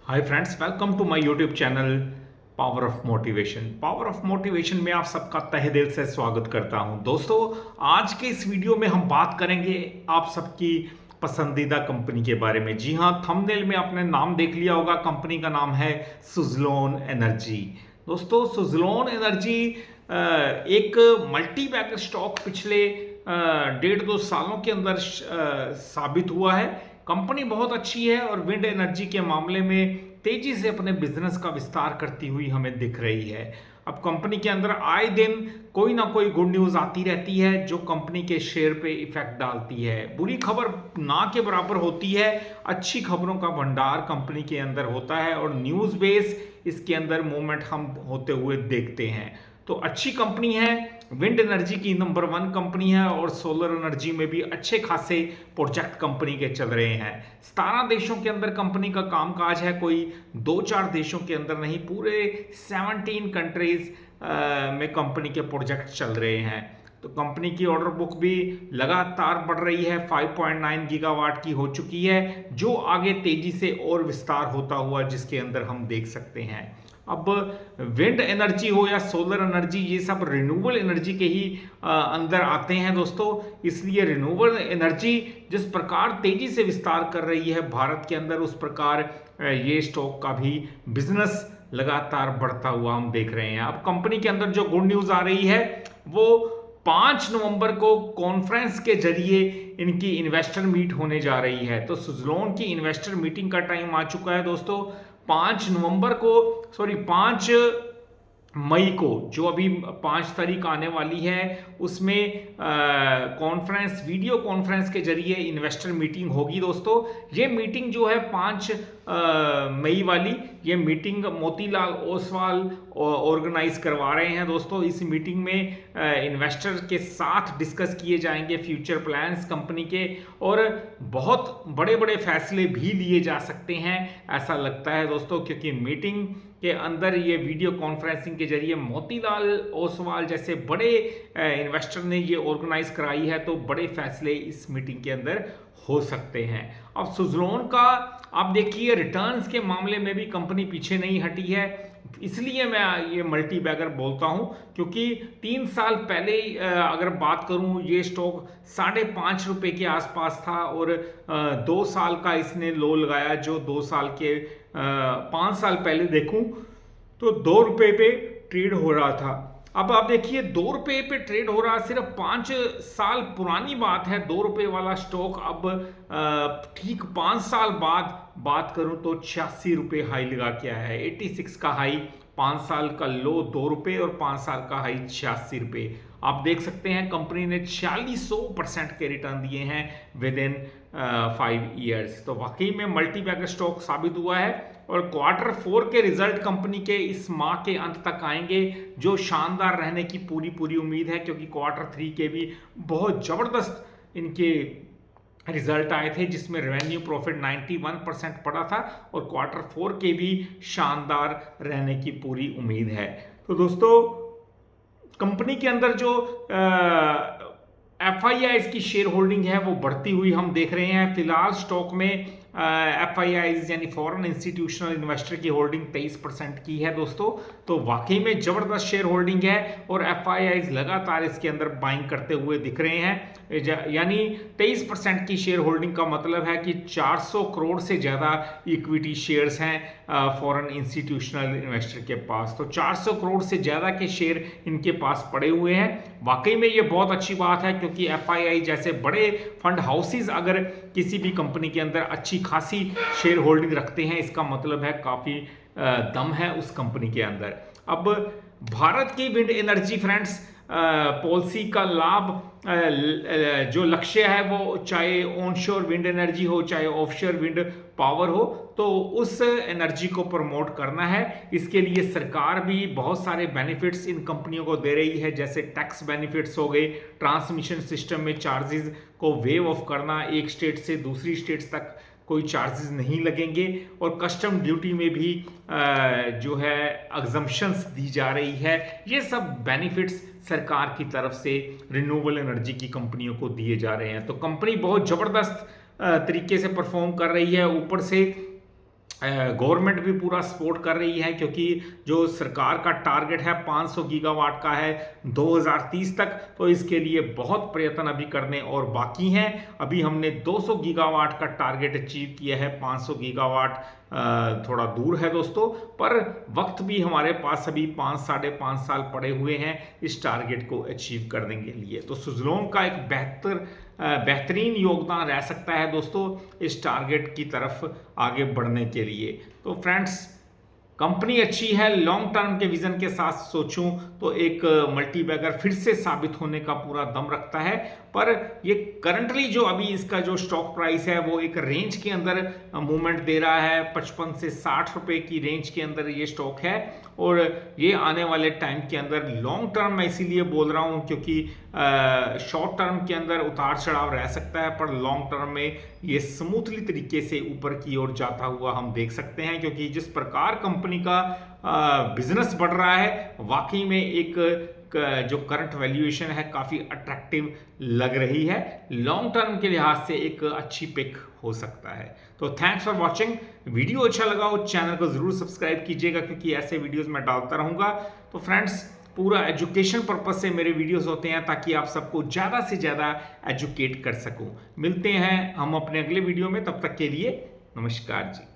Hi friends, welcome to my YouTube channel power of motivation. Power of motivation में आप सबका तहे दिल से स्वागत करता हूं। दोस्तों, आज के इस वीडियो में हम बात करेंगे आप सबकी पसंदीदा कंपनी के बारे में। जी हां, थंबनेल में आपने नाम देख लिया होगा। कंपनी का नाम है सुज़लोन एनर्जी। दोस्तों, सुज़लोन एनर्जी एक मल्टी बैगर स्टॉक पिछले 1.5-2 सालों के अंदर साबित हुआ है। कंपनी बहुत अच्छी है और विंड एनर्जी के मामले में तेजी से अपने बिजनेस का विस्तार करती हुई हमें दिख रही है। अब कंपनी के अंदर आए दिन कोई ना कोई गुड न्यूज आती रहती है जो कंपनी के शेयर पे इफेक्ट डालती है। बुरी खबर ना के बराबर होती है, अच्छी खबरों का भंडार कंपनी के अंदर होता है और न्यूज बेस इसके अंदर मूवमेंट हम होते हुए देखते हैं। तो अच्छी कंपनी है, विंड एनर्जी की नंबर 1 कंपनी है और सोलर एनर्जी में भी अच्छे खासे प्रोजेक्ट कंपनी के चल रहे हैं। 17 देशों के अंदर कंपनी का कामकाज है, कोई 2-4 देशों के अंदर नहीं, पूरे 17 कंट्रीज में कंपनी के प्रोजेक्ट चल रहे हैं। तो कंपनी की ऑर्डर बुक भी लगातार बढ़ रही है, 5.9 गीगावाट की हो चुकी है, जो आगे तेजी से और विस्तार होता हुआ जिसके अंदर हम देख सकते हैं। अब विंड एनर्जी हो या सोलर एनर्जी, ये सब रिन्यूएबल एनर्जी के ही अंदर आते हैं दोस्तों। इसलिए रिन्यूएबल एनर्जी जिस प्रकार तेजी से विस्तार कर रही है भारत के अंदर, उस प्रकार ये स्टॉक का भी बिजनेस लगातार बढ़ता हुआ हम देख रहे हैं। अब कंपनी के अंदर जो गुड न्यूज आ रही है वो 5 नवंबर को कॉन्फ्रेंस के जरिए इनकी इन्वेस्टर मीट होने जा रही है। तो सुज़लोन की इन्वेस्टर मीटिंग का टाइम आ चुका है दोस्तों। 5 मई को, जो अभी 5 तारीख आने वाली है, उसमें कॉन्फ्रेंस, वीडियो कॉन्फ्रेंस के जरिए इन्वेस्टर मीटिंग होगी दोस्तों। ये मीटिंग जो है 5 मई वाली, ये मीटिंग मोतीलाल ओसवाल ऑर्गेनाइज करवा रहे हैं दोस्तों। इस मीटिंग में इन्वेस्टर के साथ डिस्कस किए जाएंगे फ्यूचर प्लान्स कंपनी के, और बहुत बड़े बड़े फैसले भी लिए जा सकते हैं ऐसा लगता है दोस्तों, क्योंकि मीटिंग के अंदर ये वीडियो कॉन्फ्रेंसिंग के जरिए मोतीलाल ओसवाल जैसे बड़े इन्वेस्टर ने ये ऑर्गेनाइज कराई है, तो बड़े फैसले इस मीटिंग के अंदर हो सकते हैं। अब सुज़लोन का आप देखिए, रिटर्न्स के मामले में भी कंपनी पीछे नहीं हटी है। इसलिए मैं ये मल्टी बैगर बोलता हूं, क्योंकि 3 साल पहले अगर बात करूं, ये स्टॉक ₹5.5 के आसपास था और 2 साल का इसने लो लगाया, जो 2 साल के 5 साल पहले देखूं तो ₹2 पे ट्रेड हो रहा था। अब आप देखिए, ₹2 पे ट्रेड हो रहा, सिर्फ 5 साल पुरानी बात है। ₹2 वाला स्टॉक अब ठीक 5 साल बाद बात करूं तो ₹86 हाई लगा के आया है। 86 का हाई, 5 साल का लो ₹2 और 5 साल का हाई ₹86। आप देख सकते हैं कंपनी ने 4600% के रिटर्न दिए हैं विद इन 5 ईयर्स। तो वाकई में मल्टी बैगर स्टॉक साबित हुआ है। और Q4 के रिजल्ट कंपनी के इस माह के अंत तक आएंगे, जो शानदार रहने की पूरी उम्मीद है, क्योंकि Q3 के भी बहुत जबरदस्त इनके रिजल्ट आए थे, जिसमें रेवेन्यू प्रॉफिट 91% पड़ा था, और Q4 के भी शानदार रहने की पूरी उम्मीद है। तो दोस्तों, कंपनी के अंदर जो FIIs की शेयर होल्डिंग है वो बढ़ती हुई हम देख रहे हैं। फिलहाल स्टॉक में FIIs यानी फॉरेन इंस्टीट्यूशनल इन्वेस्टर की होल्डिंग 23% की है दोस्तों। तो वाकई में जबरदस्त शेयर होल्डिंग है और FIIs लगातार इसके अंदर बाइंग करते हुए दिख रहे हैं। यानी 23% की शेयर होल्डिंग का मतलब है कि 400 करोड़ से ज़्यादा इक्विटी शेयर्स हैं फॉरेन इंस्टीट्यूशनल इन्वेस्टर के पास। तो 400 करोड़ से ज़्यादा के शेयर इनके पास पड़े हुए हैं। वाकई में ये बहुत अच्छी बात है, क्योंकि FII जैसे बड़े फंड हाउसेस अगर किसी भी कंपनी के अंदर अच्छी खासी शेयर होल्डिंग रखते हैं, इसका मतलब है काफ़ी दम है उस कंपनी के अंदर। अब भारत की विंड एनर्जी फ्रेंड्स पॉलिसी का लाभ, जो लक्ष्य है वो चाहे ऑनशोर विंड एनर्जी हो चाहे ऑफशोर विंड पावर हो, तो उस एनर्जी को प्रमोट करना है। इसके लिए सरकार भी बहुत सारे बेनिफिट्स इन कंपनियों को दे रही है, जैसे टैक्स बेनिफिट्स हो गए, ट्रांसमिशन सिस्टम में चार्जेस को वेव ऑफ करना, एक स्टेट से दूसरी स्टेट्स तक कोई चार्जेस नहीं लगेंगे, और कस्टम ड्यूटी में भी जो है एग्जम्पशंस दी जा रही है। ये सब बेनिफिट्स सरकार की तरफ से रिन्यूएबल एनर्जी की कंपनियों को दिए जा रहे हैं। तो कंपनी बहुत ज़बरदस्त तरीके से परफॉर्म कर रही है। ऊपर से गवर्नमेंट भी पूरा सपोर्ट कर रही है, क्योंकि जो सरकार का टारगेट है 500 गीगावाट का है 2030 तक, तो इसके लिए बहुत प्रयत्न अभी करने और बाकी हैं। अभी हमने 200 गीगावाट का टारगेट अचीव किया है, 500 गीगावाट थोड़ा दूर है दोस्तों, पर वक्त भी हमारे पास अभी 5-5.5 साल पड़े हुए हैं इस टारगेट को अचीव करने के लिए। तो सुजलोन का एक बेहतरीन योगदान रह सकता है दोस्तों इस टारगेट की तरफ आगे बढ़ने के लिए। तो फ्रेंड्स, कंपनी अच्छी है, लॉन्ग टर्म के विजन के साथ सोचूं तो एक मल्टीबैगर फिर से साबित होने का पूरा दम रखता है। पर ये करंटली जो अभी इसका जो स्टॉक प्राइस है वो एक रेंज के अंदर मूवमेंट दे रहा है, 55 से 60 रुपए की रेंज के अंदर ये स्टॉक है। और ये आने वाले टाइम के अंदर लॉन्ग टर्म मैं इसीलिए बोल रहा हूँ क्योंकि शॉर्ट टर्म के अंदर उतार चढ़ाव रह सकता है, पर लॉन्ग टर्म में ये स्मूथली तरीके से ऊपर की ओर जाता हुआ हम देख सकते हैं, क्योंकि जिस प्रकार कंपनी का बिजनेस बढ़ रहा है वाकई में एक जो करंट वैल्यूएशन है काफ़ी अट्रैक्टिव लग रही है। लॉन्ग टर्म के लिहाज से एक अच्छी पिक हो सकता है। तो थैंक्स फॉर वॉचिंग। वीडियो अच्छा लगा हो चैनल को ज़रूर सब्सक्राइब कीजिएगा, क्योंकि ऐसे वीडियोस मैं डालता रहूँगा। तो फ्रेंड्स, पूरा एजुकेशन पर्पज से मेरे वीडियोस होते हैं ताकि आप सबको ज़्यादा से ज़्यादा एजुकेट कर सकूँ। मिलते हैं हम अपने अगले वीडियो में, तब तक के लिए नमस्कार जी।